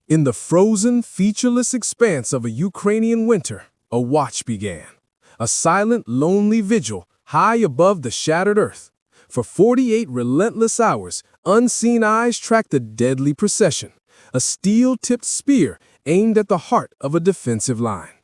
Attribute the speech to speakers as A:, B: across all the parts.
A: In the frozen, featureless expanse of a Ukrainian winter, a watch began. A silent, lonely vigil high above the shattered earth. For 48 relentless hours, unseen eyes tracked the deadly procession, a steel-tipped spear aimed at the heart of a defensive line.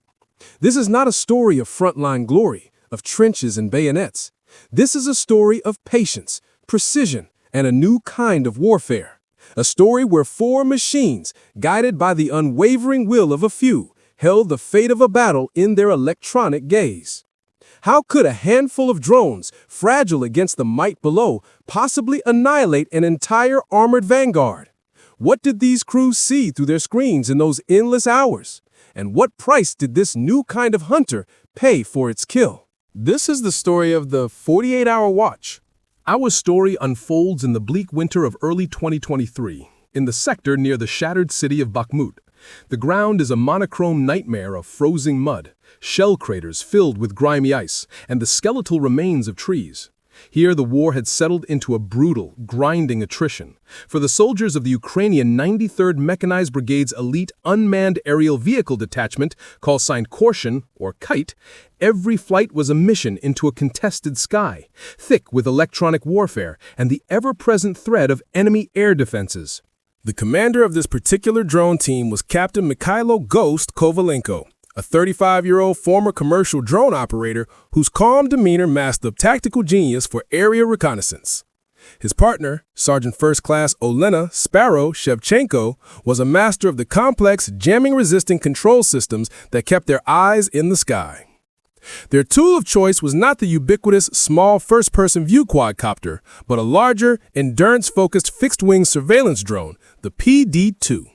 A: This is not a story of frontline glory, of trenches and bayonets. This is a story of patience, precision, and a new kind of warfare. A story where 4 machines, guided by the unwavering will of a few, held the fate of a battle in their electronic gaze. How could a handful of drones, fragile against the might below, possibly annihilate an entire armored vanguard? What did these crews see through their screens in those endless hours? And what price did this new kind of hunter pay for its kill? This is the story of the 48-hour watch. Our story unfolds in the bleak winter of early 2023, in the sector near the shattered city of Bakhmut. The ground is a monochrome nightmare of frozen mud, shell craters filled with grimy ice, and the skeletal remains of trees. Here the war had settled into a brutal, grinding attrition. For the soldiers of the Ukrainian 93rd Mechanized Brigade's elite unmanned aerial vehicle detachment, call signed Korshan, or Kite, every flight was a mission into a contested sky, thick with electronic warfare and the ever-present threat of enemy air defenses. The commander of this particular drone team was Captain Mikhailo "Ghost" Kovalenko, a 35-year-old former commercial drone operator whose calm demeanor masked the tactical genius for area reconnaissance. His partner, Sergeant First Class Olena "Sparrow" Shevchenko, was a master of the complex, jamming-resistant control systems that kept their eyes in the sky. Their tool of choice was not the ubiquitous small first-person view quadcopter, but a larger, endurance-focused fixed-wing surveillance drone, the PD-2.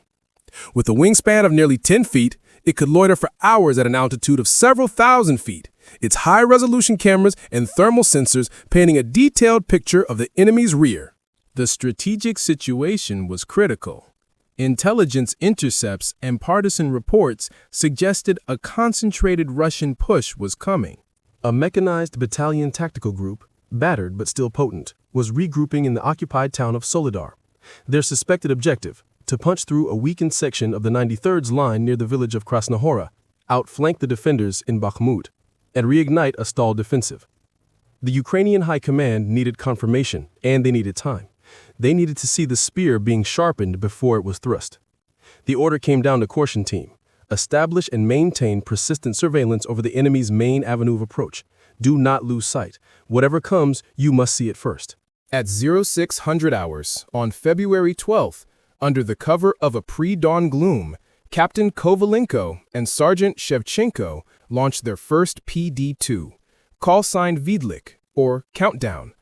A: With a wingspan of nearly 10 feet, it could loiter for hours at an altitude of several thousand feet, its high-resolution cameras and thermal sensors painting a detailed picture of the enemy's rear. The strategic situation was critical. Intelligence intercepts and partisan reports suggested a concentrated Russian push was coming. A mechanized battalion tactical group, battered but still potent, was regrouping in the occupied town of Soledar. Their suspected objective, to punch through a weakened section of the 93rd's line near the village of Krasnohora, outflank the defenders in Bakhmut, and reignite a stalled defensive. The Ukrainian High Command needed confirmation, and they needed time. They needed to see the spear being sharpened before it was thrust. The order came down to Korshan team. Establish and maintain persistent surveillance over the enemy's main avenue of approach. Do not lose sight. Whatever comes, you must see it first. At 0600 hours, on February 12th, under the cover of a pre-dawn gloom, Captain Kovalenko and Sergeant Shevchenko launched their first PD-2, call sign Vidlik, or Countdown.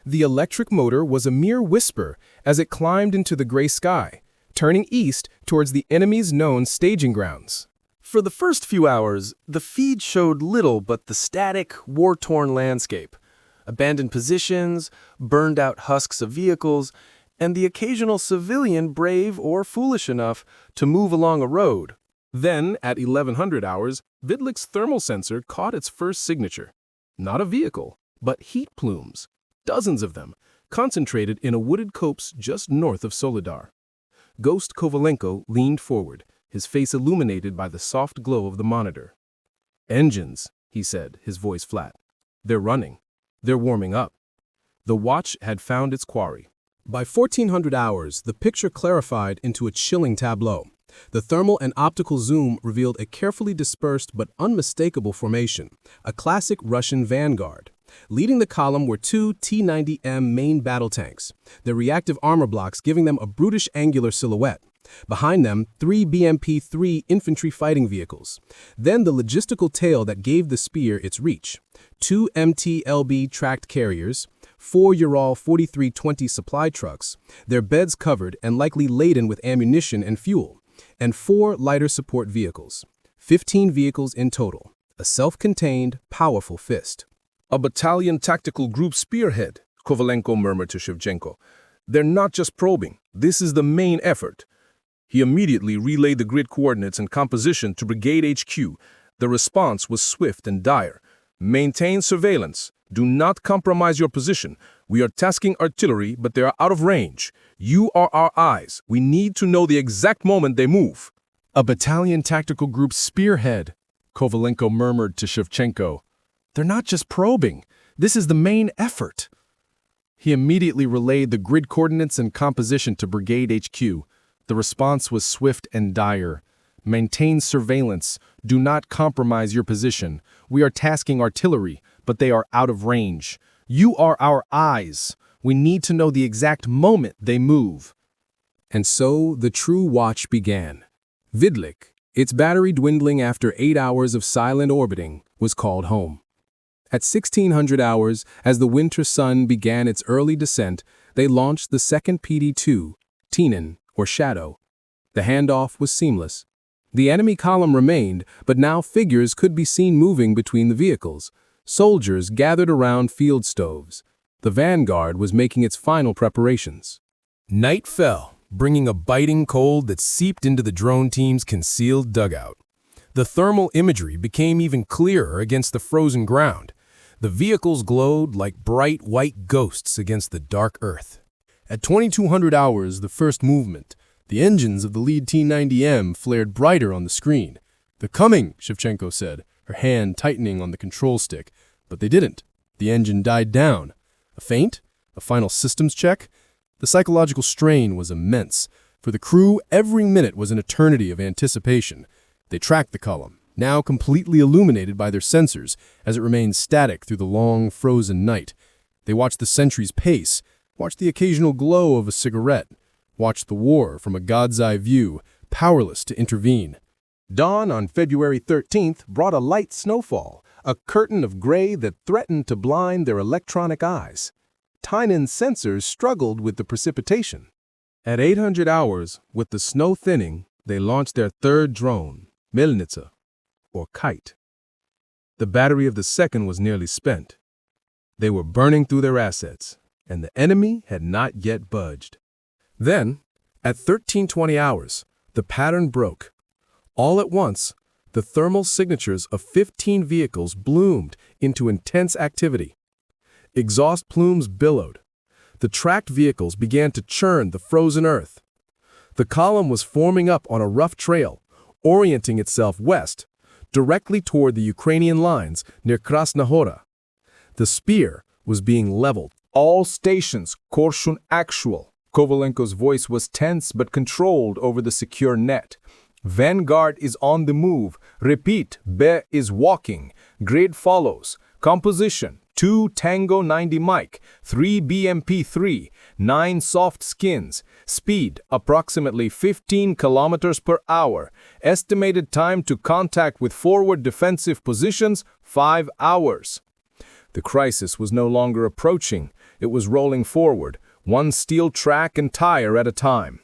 A: The electric motor was a mere whisper as it climbed into the gray sky, turning east towards the enemy's known staging grounds. For the first few hours, the feed showed little but the static, war-torn landscape, abandoned positions, burned-out husks of vehicles, and the occasional civilian brave or foolish enough to move along a road. Then, at 1100 hours, Vidlik's thermal sensor caught its first signature. Not a vehicle, but heat plumes. Dozens of them, concentrated in a wooded copse just north of Soledar. Ghost Kovalenko leaned forward, his face illuminated by the soft glow of the monitor. "Engines," he said, his voice flat. "They're running. They're warming up." The watch had found its quarry. By 1400 hours, the picture clarified into a chilling tableau. The thermal and optical zoom revealed a carefully dispersed but unmistakable formation, a classic Russian vanguard. Leading the column were 2 T-90M main battle tanks, their reactive armor blocks giving them a brutish angular silhouette. Behind them, 3 BMP-3 infantry fighting vehicles. Then the logistical tail that gave the spear its reach. 2 MT-LB tracked carriers, 4 Ural 4320 supply trucks, their beds covered and likely laden with ammunition and fuel, and 4 lighter support vehicles. 15 vehicles in total, a self-contained, powerful fist. "A battalion tactical group spearhead," Kovalenko murmured to Shevchenko. "They're not just probing. This is the main effort." He immediately relayed the grid coordinates and composition to Brigade HQ. The response was swift and dire. "Maintain surveillance. Do not compromise your position. We are tasking artillery, but they are out of range. You are our eyes. We need to know the exact moment they move." "A battalion tactical group spearhead," Kovalenko murmured to Shevchenko. "They're not just probing. This is the main effort." He immediately relayed the grid coordinates and composition to Brigade HQ. The response was swift and dire. "Maintain surveillance. Do not compromise your position. We are tasking artillery, but they are out of range. You are our eyes. We need to know the exact moment they move." And so the true watch began. Vidlik, its battery dwindling after 8 hours of silent orbiting, was called home. At 1600 hours, as the winter sun began its early descent, they launched the second PD-2, Tinin, or Shadow. The handoff was seamless. The enemy column remained, but now figures could be seen moving between the vehicles. Soldiers gathered around field stoves. The Vanguard was making its final preparations. Night fell, bringing a biting cold that seeped into the drone team's concealed dugout. The thermal imagery became even clearer against the frozen ground. The vehicles glowed like bright white ghosts against the dark earth. At 2200 hours, the first movement, the engines of the lead T-90M flared brighter on the screen. "They're coming," Shevchenko said, her hand tightening on the control stick. But they didn't. The engine died down. A feint? A final systems check? The psychological strain was immense. For the crew, every minute was an eternity of anticipation. They tracked the column, now completely illuminated by their sensors, as it remained static through the long, frozen night. They watched the sentries pace, watched the occasional glow of a cigarette, watched the war from a god's eye view, powerless to intervene. Dawn on February 13th brought a light snowfall, a curtain of gray that threatened to blind their electronic eyes. Tinin's sensors struggled with the precipitation. At 800 hours, with the snow thinning, they launched their third drone, Melnitsa, or Kite. The battery of the second was nearly spent. They were burning through their assets, and the enemy had not yet budged. Then, at 1320 hours, the pattern broke. All at once, the thermal signatures of 15 vehicles bloomed into intense activity. Exhaust plumes billowed. The tracked vehicles began to churn the frozen earth. The column was forming up on a rough trail, orienting itself west, directly toward the Ukrainian lines near Krasnohora. The spear was being leveled. "All stations, Korshun actual." Kovalenko's voice was tense but controlled over the secure net. "Vanguard is on the move. Repeat, B is walking. Grid follows. Composition, 2 Tango 90 Mike, 3 BMP-3, 9 soft skins. Speed, approximately 15 kilometers per hour. Estimated time to contact with forward defensive positions, 5 hours. The crisis was no longer approaching. It was rolling forward, one steel track and tire at a time.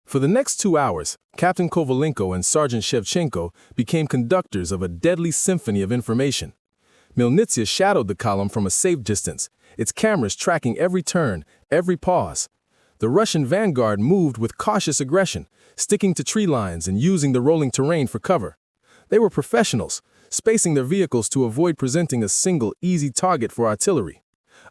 A: For the next 2 hours, Captain Kovalenko and Sergeant Shevchenko became conductors of a deadly symphony of information. Melnitsa shadowed the column from a safe distance, its cameras tracking every turn, every pause. The Russian Vanguard moved with cautious aggression, sticking to tree lines and using the rolling terrain for cover. They were professionals, spacing their vehicles to avoid presenting a single, easy target for artillery.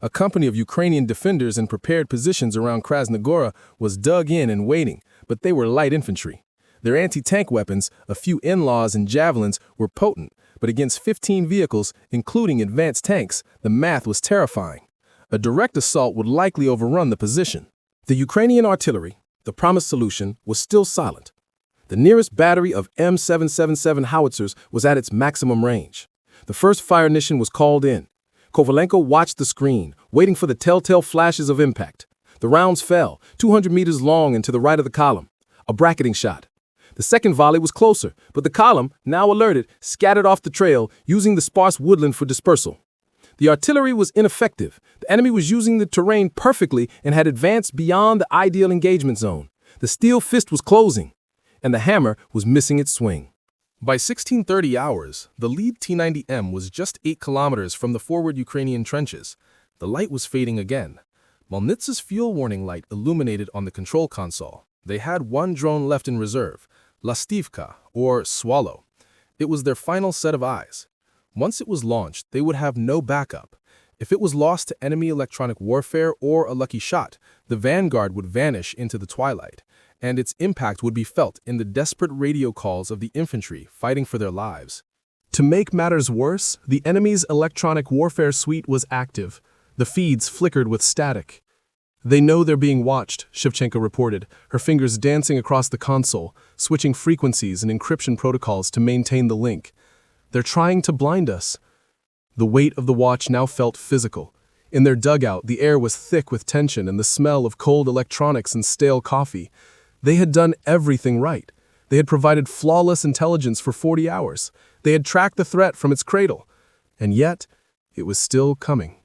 A: A company of Ukrainian defenders in prepared positions around Krasnogora was dug in and waiting, but they were light infantry. Their anti-tank weapons, a few in-laws and javelins, were potent, but against 15 vehicles, including advanced tanks, the math was terrifying. A direct assault would likely overrun the position. The Ukrainian artillery, the promised solution, was still silent. The nearest battery of M777 howitzers was at its maximum range. The first fire ignition was called in. Kovalenko watched the screen, waiting for the telltale flashes of impact. The rounds fell, 200 meters long and to the right of the column. A bracketing shot. The second volley was closer, but the column, now alerted, scattered off the trail, using the sparse woodland for dispersal. The artillery was ineffective. The enemy was using the terrain perfectly and had advanced beyond the ideal engagement zone. The steel fist was closing, and the hammer was missing its swing. By 1630 hours, the lead T-90M was just 8 kilometers from the forward Ukrainian trenches. The light was fading again. Melnitsa's fuel warning light illuminated on the control console. They had one drone left in reserve, Lastivka, or Swallow. It was their final set of eyes. Once it was launched, they would have no backup. If it was lost to enemy electronic warfare or a lucky shot, the Vanguard would vanish into the twilight, and its impact would be felt in the desperate radio calls of the infantry fighting for their lives. To make matters worse, the enemy's electronic warfare suite was active. The feeds flickered with static. "They know they're being watched," Shevchenko reported, her fingers dancing across the console, switching frequencies and encryption protocols to maintain the link. "They're trying to blind us." The weight of the watch now felt physical. In their dugout, the air was thick with tension and the smell of cold electronics and stale coffee. They had done everything right. They had provided flawless intelligence for 40 hours. They had tracked the threat from its cradle. And yet, it was still coming.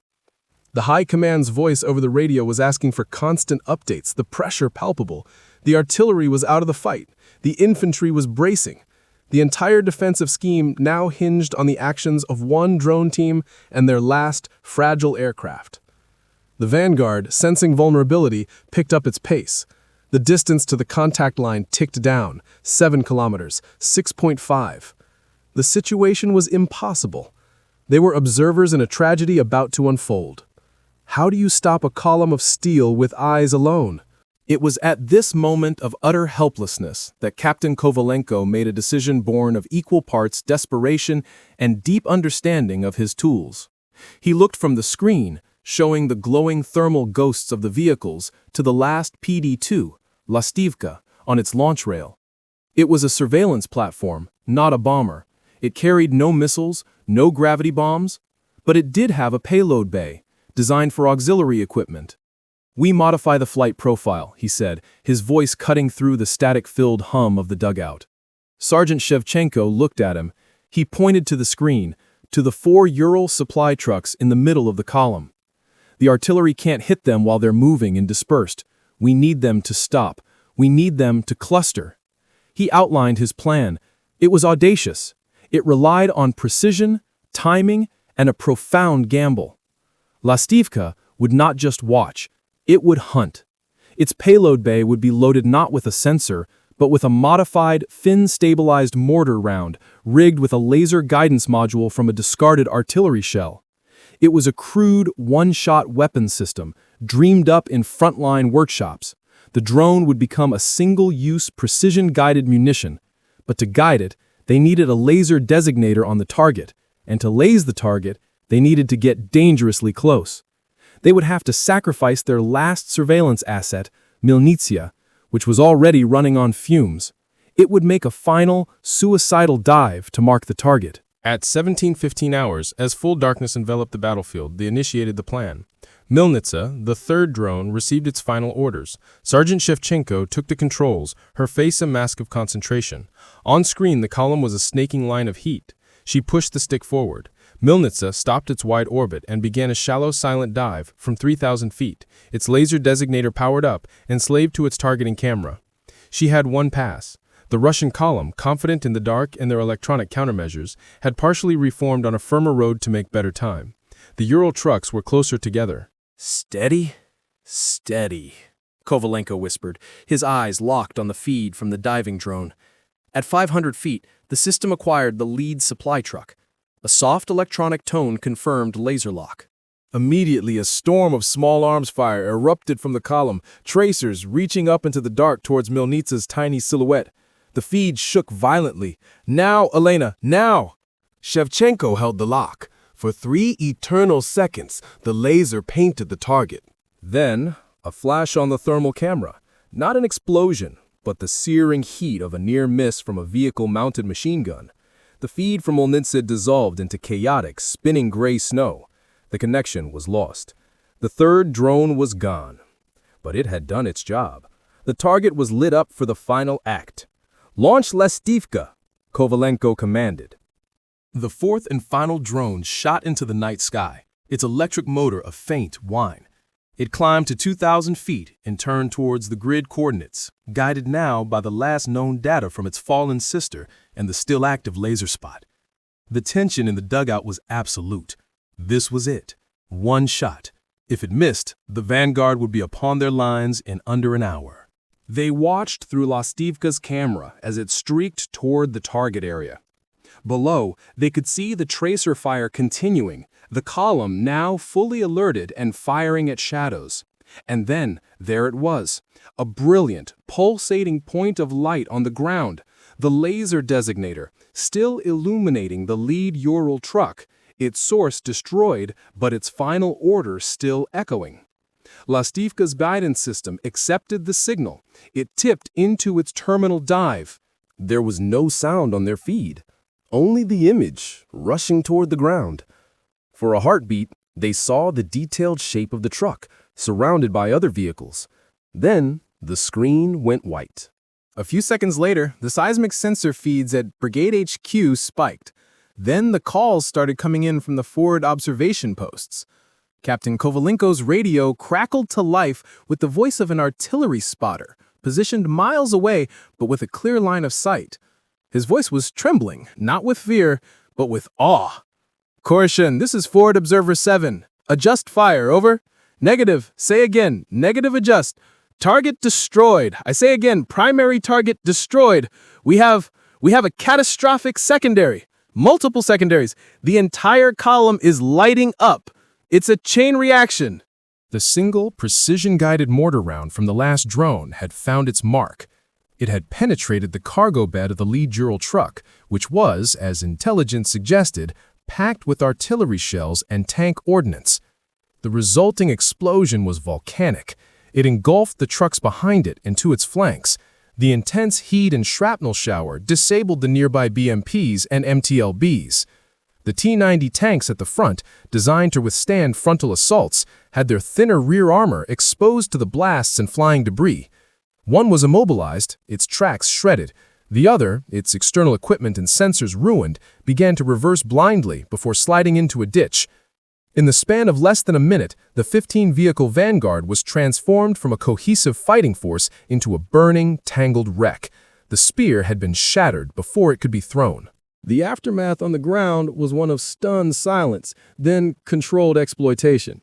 A: The High Command's voice over the radio was asking for constant updates, the pressure palpable. The artillery was out of the fight. The infantry was bracing. The entire defensive scheme now hinged on the actions of one drone team and their last fragile aircraft. The Vanguard, sensing vulnerability, picked up its pace. The distance to the contact line ticked down, 7 kilometers, 6.5. The situation was impossible. They were observers in a tragedy about to unfold. How do you stop a column of steel with eyes alone? It was at this moment of utter helplessness that Captain Kovalenko made a decision born of equal parts desperation and deep understanding of his tools. He looked from the screen, showing the glowing thermal ghosts of the vehicles, to the last PD-2, Lastivka, on its launch rail. It was a surveillance platform, not a bomber. It carried no missiles, no gravity bombs, but it did have a payload bay, designed for auxiliary equipment. "We modify the flight profile," he said, his voice cutting through the static-filled hum of the dugout. Sergeant Shevchenko looked at him. He pointed to the screen, to the 4 Ural supply trucks in the middle of the column. "The artillery can't hit them while they're moving and dispersed. We need them to stop. We need them to cluster." He outlined his plan. It was audacious. It relied on precision, timing, and a profound gamble. Lastivka would not just watch. It would hunt. Its payload bay would be loaded not with a sensor, but with a modified, fin-stabilized mortar round, rigged with a laser guidance module from a discarded artillery shell. It was a crude, one-shot weapon system, dreamed up in frontline workshops. The drone would become a single-use, precision-guided munition. But to guide it, they needed a laser designator on the target, and to laze the target, they needed to get dangerously close. They would have to sacrifice their last surveillance asset, Milnitsia, which was already running on fumes. It would make a final, suicidal dive to mark the target. At 17:15 hours, as full darkness enveloped the battlefield, they initiated the plan. Milnitsa, the third drone, received its final orders. Sergeant Shevchenko took the controls, her face a mask of concentration. On screen, the column was a snaking line of heat. She pushed the stick forward. Milnitsa stopped its wide orbit and began a shallow, silent dive from 3,000 feet, its laser designator powered up and slaved to its targeting camera. She had one pass. The Russian column, confident in the dark and their electronic countermeasures, had partially reformed on a firmer road to make better time. The Ural trucks were closer together.
B: "Steady, steady," Kovalenko whispered, his eyes locked on the feed from the diving drone. At 500 feet, the system acquired the lead supply truck. A soft electronic tone confirmed laser lock.
A: Immediately, a storm of small arms fire erupted from the column, tracers reaching up into the dark towards Milnitsa's tiny silhouette. The feed shook violently. "Now, Elena, now!" Shevchenko held the lock. For 3 eternal seconds, the laser painted the target. Then, a flash on the thermal camera. Not an explosion, but the searing heat of a near miss from a vehicle-mounted machine gun. The feed from Milnitsa dissolved into chaotic, spinning gray snow. The connection was lost. The third drone was gone. But it had done its job. The target was lit up for the final act. "Launch Lastivka," Kovalenko commanded. The fourth and final drone shot into the night sky, its electric motor a faint whine. It climbed to 2,000 feet and turned towards the grid coordinates, guided now by the last known data from its fallen sister and the still active laser spot. The tension in the dugout was absolute. This was it. One shot. If it missed, the Vanguard would be upon their lines in under an hour. They watched through Lastivka's camera as it streaked toward the target area. Below, they could see the tracer fire continuing, the column now fully alerted and firing at shadows. And then, there it was, a brilliant, pulsating point of light on the ground, the laser designator, still illuminating the lead Ural truck, its source destroyed, but its final order still echoing. Lastivka's guidance system accepted the signal. It tipped into its terminal dive. There was no sound on their feed, only the image rushing toward the ground. For a heartbeat, they saw the detailed shape of the truck, surrounded by other vehicles. Then, the screen went white. A few seconds later, the seismic sensor feeds at Brigade HQ spiked. Then the calls started coming in from the forward observation posts. Captain Kovalenko's radio crackled to life with the voice of an artillery spotter, positioned miles away but with a clear line of sight. His voice was trembling, not with fear, but with awe. "Korshin, this is Forward Observer 7. Adjust fire, over. Negative. Say again. Negative adjust. Target destroyed. I say again, primary target destroyed. We have a catastrophic secondary. Multiple secondaries. The entire column is lighting up. It's a chain reaction." The single precision-guided mortar round from the last drone had found its mark. It had penetrated the cargo bed of the lead Ural truck, which was, as intelligence suggested, packed with artillery shells and tank ordnance. The resulting explosion was volcanic. It engulfed the trucks behind it and to its flanks. The intense heat and shrapnel shower disabled the nearby BMPs and MTLBs. The T-90 tanks at the front, designed to withstand frontal assaults, had their thinner rear armor exposed to the blasts and flying debris. One was immobilized, its tracks shredded. The other, its external equipment and sensors ruined, began to reverse blindly before sliding into a ditch. In the span of less than a minute, the 15-vehicle Vanguard was transformed from a cohesive fighting force into a burning, tangled wreck. The spear had been shattered before it could be thrown. The aftermath on the ground was one of stunned silence, then controlled exploitation.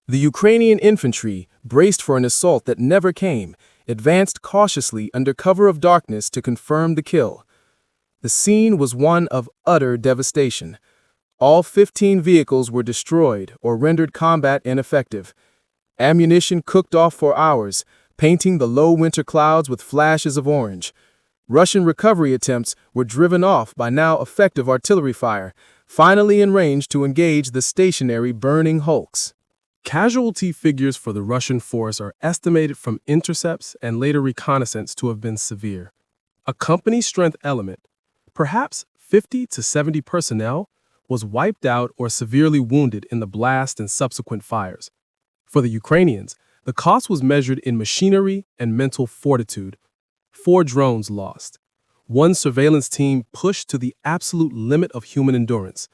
A: The Ukrainian infantry, braced for an assault that never came, advanced cautiously under cover of darkness to confirm the kill. The scene was one of utter devastation. All 15 vehicles were destroyed or rendered combat ineffective. Ammunition cooked off for hours, painting the low winter clouds with flashes of orange. Russian recovery attempts were driven off by now effective artillery fire, finally in range to engage the stationary burning hulks. Casualty figures for the Russian force are estimated from intercepts and later reconnaissance to have been severe. A company strength element, perhaps 50 to 70 personnel, was wiped out or severely wounded in the blast and subsequent fires. For the Ukrainians, the cost was measured in machinery and mental fortitude. 4 drones lost. 1 surveillance team pushed to the absolute limit of human endurance.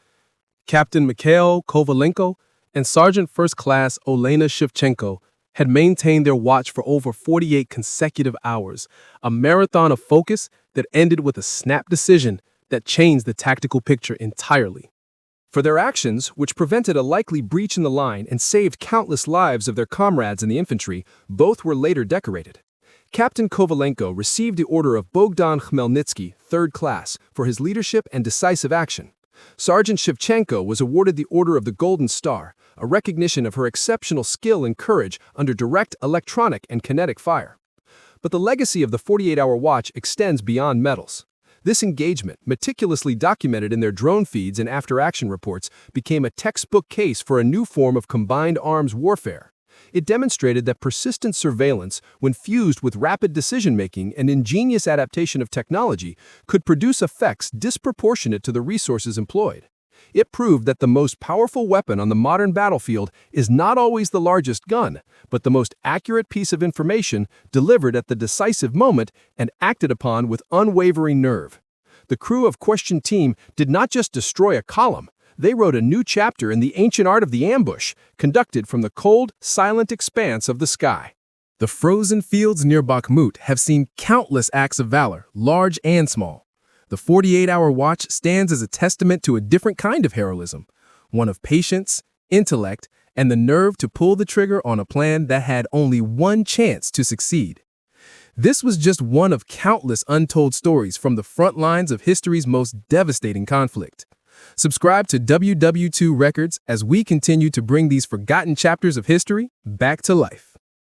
A: Captain Mikhail Kovalenko and Sergeant First Class Olena Shevchenko had maintained their watch for over 48 consecutive hours, a marathon of focus that ended with a snap decision that changed the tactical picture entirely. For their actions, which prevented a likely breach in the line and saved countless lives of their comrades in the infantry, both were later decorated. Captain Kovalenko received the Order of Bogdan Khmelnytsky, 3rd Class, for his leadership and decisive action. Sergeant Shevchenko was awarded the Order of the Golden Star, a recognition of her exceptional skill and courage under direct electronic and kinetic fire. But the legacy of the 48-hour watch extends beyond medals. This engagement, meticulously documented in their drone feeds and after-action reports, became a textbook case for a new form of combined arms warfare. It demonstrated that persistent surveillance, when fused with rapid decision-making and ingenious adaptation of technology, could produce effects disproportionate to the resources employed. It proved that the most powerful weapon on the modern battlefield is not always the largest gun, but the most accurate piece of information delivered at the decisive moment and acted upon with unwavering nerve. The crew of Question Team did not just destroy a column, they wrote a new chapter in the ancient art of the ambush, conducted from the cold, silent expanse of the sky. The frozen fields near Bakhmut have seen countless acts of valor, large and small. The 48-hour watch stands as a testament to a different kind of heroism, one of patience, intellect, and the nerve to pull the trigger on a plan that had only one chance to succeed. This was just one of countless untold stories from the front lines of history's most devastating conflict. Subscribe to WW2 Records as we continue to bring these forgotten chapters of history back to life.